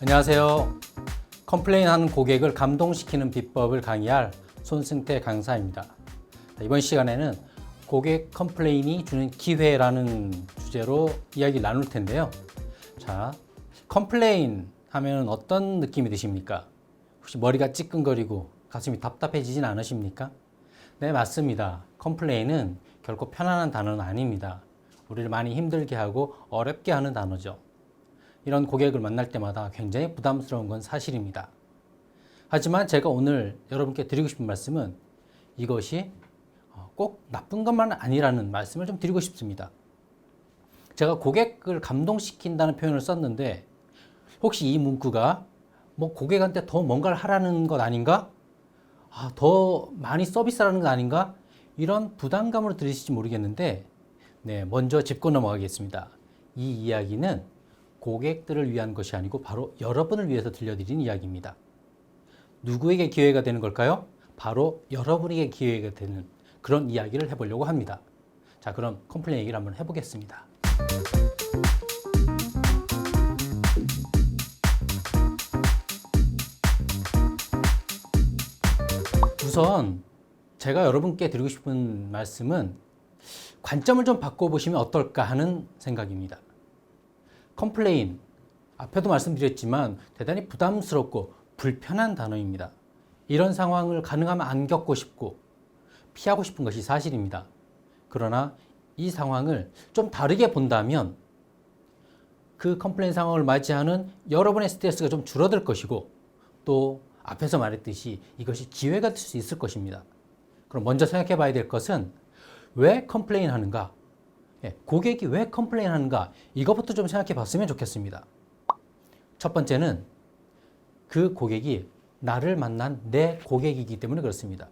안녕하세요. 컴플레인하는 고객을 감동시키는 비법을 강의할 손승태 강사입니다. 이번 시간에는 고객 컴플레인이 주는 기회라는 주제로 이야기 나눌 텐데요. 자, 컴플레인 하면 어떤 느낌이 드십니까? 혹시 머리가 찌끈거리고 가슴이 답답해지진 않으십니까? 네, 맞습니다. 컴플레인은 결코 편안한 단어는 아닙니다. 우리를 많이 힘들게 하고 어렵게 하는 단어죠. 이런 고객을 만날 때마다 굉장히 부담스러운 건 사실입니다. 하지만 제가 오늘 여러분께 드리고 싶은 말씀은 이것이 꼭 나쁜 것만은 아니라는 말씀을 좀 드리고 싶습니다. 제가 고객을 감동시킨다는 표현을 썼는데 혹시 이 문구가 고객한테 더 뭔가를 하라는 것 아닌가? 더 많이 서비스하라는 것 아닌가? 이런 부담감으로 들으실지 모르겠는데 먼저 짚고 넘어가겠습니다. 이 이야기는 고객들을 위한 것이 아니고 바로 여러분을 위해서 들려드린 이야기입니다. 누구에게 기회가 되는 걸까요? 바로 여러분에게 기회가 되는 그런 이야기를 해보려고 합니다. 자, 그럼 컴플레인 얘기를 한번 해보겠습니다. 우선 제가 여러분께 드리고 싶은 말씀은 관점을 좀 바꿔보시면 어떨까 하는 생각입니다. 컴플레인, 앞에도 말씀드렸지만 대단히 부담스럽고 불편한 단어입니다. 이런 상황을 가능하면 안 겪고 싶고 피하고 싶은 것이 사실입니다. 그러나 이 상황을 좀 다르게 본다면 그 컴플레인 상황을 맞이하는 여러분의 스트레스가 좀 줄어들 것이고 또 앞에서 말했듯이 이것이 기회가 될 수 있을 것입니다. 그럼 먼저 생각해 봐야 될 것은 왜 컴플레인 하는가? 고객이 왜 컴플레인 하는가? 이것부터 좀 생각해 봤으면 좋겠습니다. 첫 번째는 그 고객이 나를 만난 내 고객이기 때문에 그렇습니다.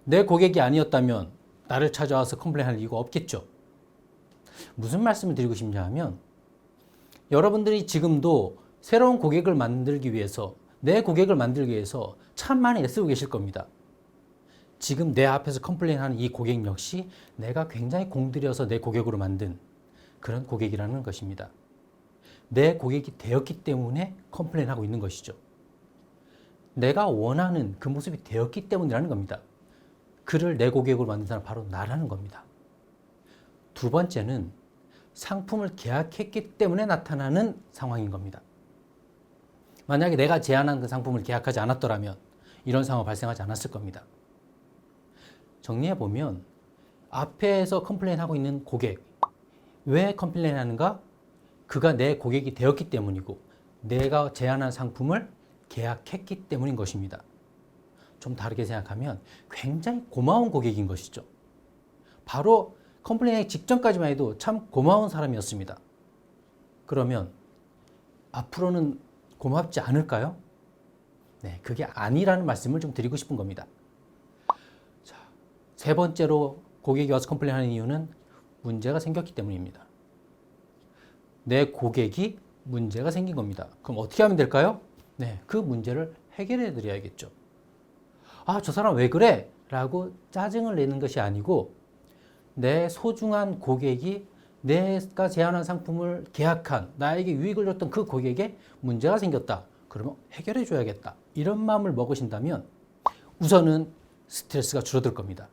내 고객이 아니었다면 나를 찾아와서 컴플레인 할 이유가 없겠죠. 무슨 말씀을 드리고 싶냐 하면 여러분들이 지금도 새로운 고객을 만들기 위해서 내 고객을 만들기 위해서 참 많이 애쓰고 계실 겁니다. 지금 내 앞에서 컴플레인하는 이 고객 역시 내가 굉장히 공들여서 내 고객으로 만든 그런 고객이라는 것입니다. 내 고객이 되었기 때문에 컴플레인하고 있는 것이죠. 내가 원하는 그 모습이 되었기 때문이라는 겁니다. 그를 내 고객으로 만든 사람은 바로 나라는 겁니다. 두 번째는 상품을 계약했기 때문에 나타나는 상황인 겁니다. 만약에 내가 제안한 그 상품을 계약하지 않았더라면 이런 상황이 발생하지 않았을 겁니다. 정리해보면 앞에서 컴플레인하고 있는 고객, 왜 컴플레인하는가? 그가 내 고객이 되었기 때문이고 내가 제안한 상품을 계약했기 때문인 것입니다. 좀 다르게 생각하면 굉장히 고마운 고객인 것이죠. 바로 컴플레인하기 직전까지만 해도 참 고마운 사람이었습니다. 그러면 앞으로는 고맙지 않을까요? 네, 그게 아니라는 말씀을 좀 드리고 싶은 겁니다. 세 번째로 고객이 와서 컴플레인하는 이유는 문제가 생겼기 때문입니다. 내 고객이 문제가 생긴 겁니다. 그럼 어떻게 하면 될까요? 그 문제를 해결해 드려야겠죠. 저 사람 왜 그래? 라고 짜증을 내는 것이 아니고 내 소중한 고객이 내가 제안한 상품을 계약한 나에게 유익을 줬던 그 고객에 문제가 생겼다. 그러면 해결해 줘야겠다. 이런 마음을 먹으신다면 우선은 스트레스가 줄어들 겁니다.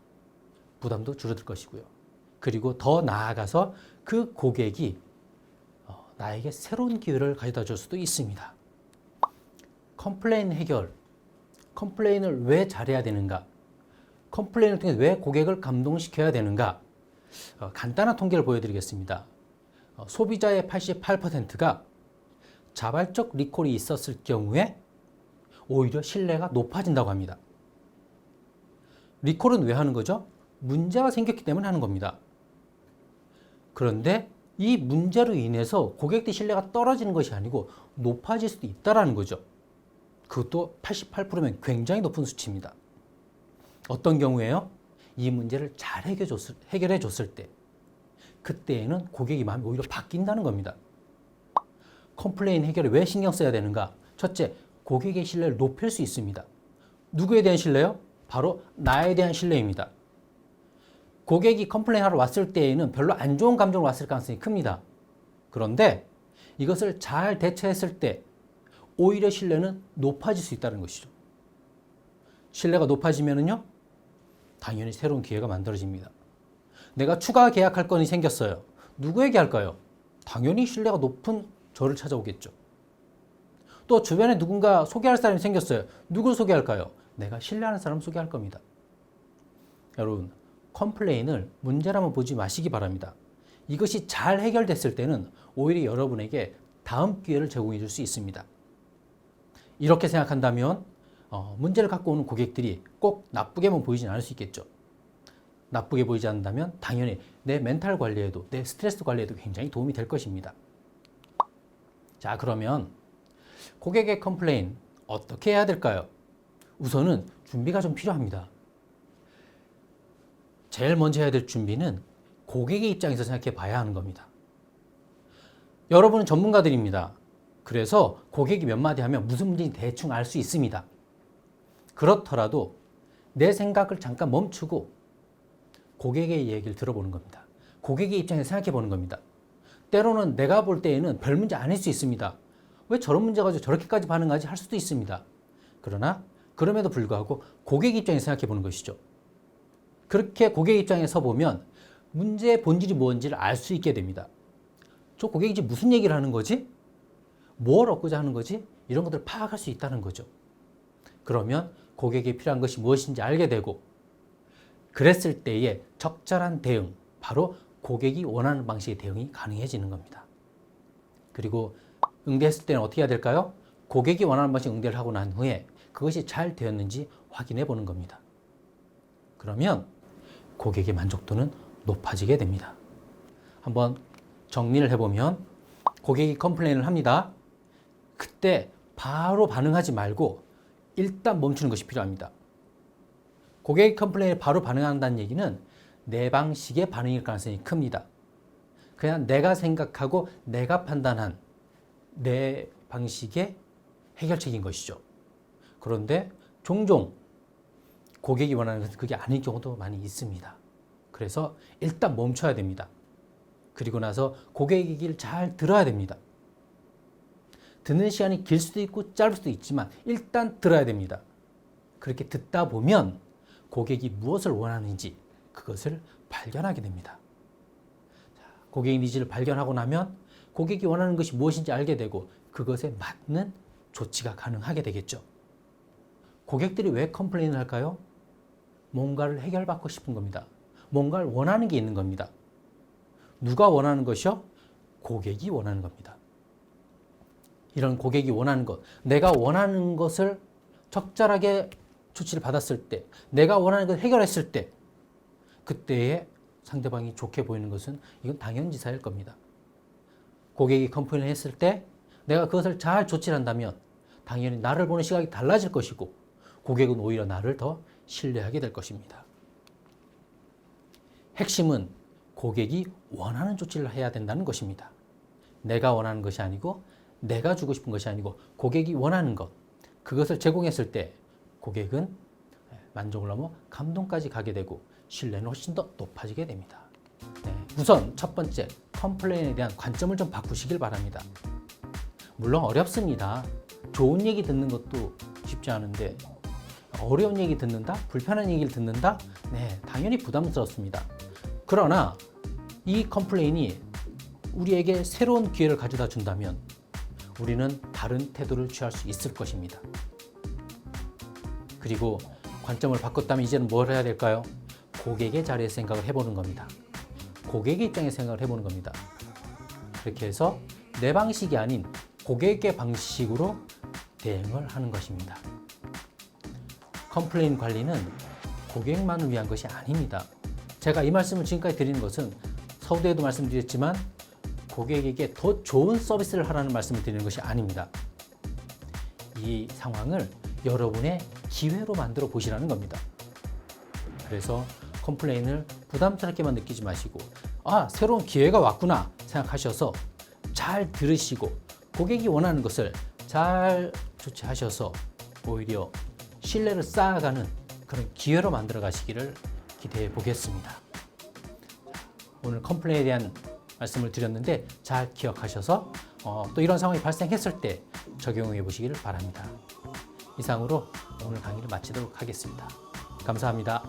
부담도 줄어들 것이고요. 그리고 더 나아가서 그 고객이 나에게 새로운 기회를 가져다 줄 수도 있습니다. 컴플레인 해결, 컴플레인을 왜 잘해야 되는가? 컴플레인을 통해 왜 고객을 감동시켜야 되는가? 간단한 통계를 보여드리겠습니다. 소비자의 88%가 자발적 리콜이 있었을 경우에 오히려 신뢰가 높아진다고 합니다. 리콜은 왜 하는 거죠? 문제가 생겼기 때문에 하는 겁니다. 그런데 이 문제로 인해서 고객들 신뢰가 떨어지는 것이 아니고 높아질 수도 있다는 거죠. 그것도 88%면 굉장히 높은 수치입니다. 어떤 경우에요? 이 문제를 잘 해결해 줬을 때 그때에는 고객의 마음이 오히려 바뀐다는 겁니다. 컴플레인 해결에 왜 신경 써야 되는가? 첫째, 고객의 신뢰를 높일 수 있습니다. 누구에 대한 신뢰요? 바로 나에 대한 신뢰입니다. 고객이 컴플레인하러 왔을 때에는 별로 안 좋은 감정으로 왔을 가능성이 큽니다. 그런데 이것을 잘 대처했을 때 오히려 신뢰는 높아질 수 있다는 것이죠. 신뢰가 높아지면은요, 당연히 새로운 기회가 만들어집니다. 내가 추가 계약할 건이 생겼어요. 누구에게 할까요? 당연히 신뢰가 높은 저를 찾아오겠죠. 또 주변에 누군가 소개할 사람이 생겼어요. 누굴 소개할까요? 내가 신뢰하는 사람 소개할 겁니다. 여러분, 컴플레인을 문제라면 보지 마시기 바랍니다. 이것이 잘 해결됐을 때는 오히려 여러분에게 다음 기회를 제공해 줄 수 있습니다. 이렇게 생각한다면 문제를 갖고 오는 고객들이 꼭 나쁘게만 보이진 않을 수 있겠죠. 나쁘게 보이지 않는다면 당연히 내 멘탈 관리에도, 내 스트레스 관리에도 굉장히 도움이 될 것입니다. 자, 그러면 고객의 컴플레인 어떻게 해야 될까요? 우선은 준비가 좀 필요합니다. 제일 먼저 해야 될 준비는 고객의 입장에서 생각해 봐야 하는 겁니다. 여러분은 전문가들입니다. 그래서 고객이 몇 마디 하면 무슨 문제인지 대충 알 수 있습니다. 그렇더라도 내 생각을 잠깐 멈추고 고객의 얘기를 들어보는 겁니다. 고객의 입장에서 생각해 보는 겁니다. 때로는 내가 볼 때에는 별 문제 아닐 수 있습니다. 왜 저런 문제 가지고 저렇게까지 반응하지 할 수도 있습니다. 그러나 그럼에도 불구하고 고객 입장에서 생각해 보는 것이죠. 그렇게 고객 입장에 서 보면 문제의 본질이 뭔지를 알 수 있게 됩니다. 저 고객이 지금 무슨 얘기를 하는 거지? 뭘 얻고자 하는 거지? 이런 것들을 파악할 수 있다는 거죠. 그러면 고객에 필요한 것이 무엇인지 알게 되고, 그랬을 때의 적절한 대응, 바로 고객이 원하는 방식의 대응이 가능해지는 겁니다. 그리고 응대했을 때는 어떻게 해야 될까요? 고객이 원하는 방식 응대를 하고 난 후에 그것이 잘 되었는지 확인해 보는 겁니다. 그러면 고객의 만족도는 높아지게 됩니다. 한번 정리를 해보면, 고객이 컴플레인을 합니다. 그때 바로 반응하지 말고 일단 멈추는 것이 필요합니다. 고객이 컴플레인에 바로 반응한다는 얘기는 내 방식의 반응일 가능성이 큽니다. 그냥 내가 생각하고 내가 판단한 내 방식의 해결책인 것이죠. 그런데 종종 고객이 원하는 것은 그게 아닌 경우도 많이 있습니다. 그래서 일단 멈춰야 됩니다. 그리고 나서 고객의 얘기를 잘 들어야 됩니다. 듣는 시간이 길 수도 있고 짧을 수도 있지만 일단 들어야 됩니다. 그렇게 듣다 보면 고객이 무엇을 원하는지 그것을 발견하게 됩니다. 고객의 니즈를 발견하고 나면 고객이 원하는 것이 무엇인지 알게 되고 그것에 맞는 조치가 가능하게 되겠죠. 고객들이 왜 컴플레인을 할까요? 뭔가를 해결받고 싶은 겁니다. 뭔가를 원하는 게 있는 겁니다. 누가 원하는 것이요? 고객이 원하는 겁니다. 이런 고객이 원하는 것, 내가 원하는 것을 적절하게 조치를 받았을 때, 내가 원하는 것을 해결했을 때, 그때에 상대방이 좋게 보이는 것은 이건 당연지사일 겁니다. 고객이 컴플레인을 했을 때 내가 그것을 잘 조치를 한다면 당연히 나를 보는 시각이 달라질 것이고 고객은 오히려 나를 더 신뢰하게 될 것입니다. 핵심은 고객이 원하는 조치를 해야 된다는 것입니다. 내가 원하는 것이 아니고 내가 주고 싶은 것이 아니고 고객이 원하는 것, 그것을 제공했을 때 고객은 만족을 넘어 감동까지 가게 되고 신뢰는 훨씬 더 높아지게 됩니다. 우선 첫 번째, 컴플레인에 대한 관점을 좀 바꾸시길 바랍니다. 물론 어렵습니다. 좋은 얘기 듣는 것도 쉽지 않은데 어려운 얘기 듣는다? 불편한 얘기를 듣는다? 네, 당연히 부담스럽습니다. 그러나 이 컴플레인이 우리에게 새로운 기회를 가져다 준다면 우리는 다른 태도를 취할 수 있을 것입니다. 그리고 관점을 바꿨다면 이제는 뭘 해야 될까요? 고객의 자리에 생각을 해보는 겁니다. 고객의 입장에 생각을 해보는 겁니다. 그렇게 해서 내 방식이 아닌 고객의 방식으로 대응을 하는 것입니다. 컴플레인 관리는 고객만을 위한 것이 아닙니다. 제가 이 말씀을 지금까지 드리는 것은 서두에도 말씀드렸지만 고객에게 더 좋은 서비스를 하라는 말씀을 드리는 것이 아닙니다. 이 상황을 여러분의 기회로 만들어 보시라는 겁니다. 그래서 컴플레인을 부담스럽게만 느끼지 마시고 새로운 기회가 왔구나 생각하셔서 잘 들으시고 고객이 원하는 것을 잘 조치하셔서 오히려 신뢰를 쌓아가는 그런 기회로 만들어 가시기를 기대해 보겠습니다. 오늘 컴플레인에 대한 말씀을 드렸는데 잘 기억하셔서 또 이런 상황이 발생했을 때 적용해 보시기를 바랍니다. 이상으로 오늘 강의를 마치도록 하겠습니다. 감사합니다.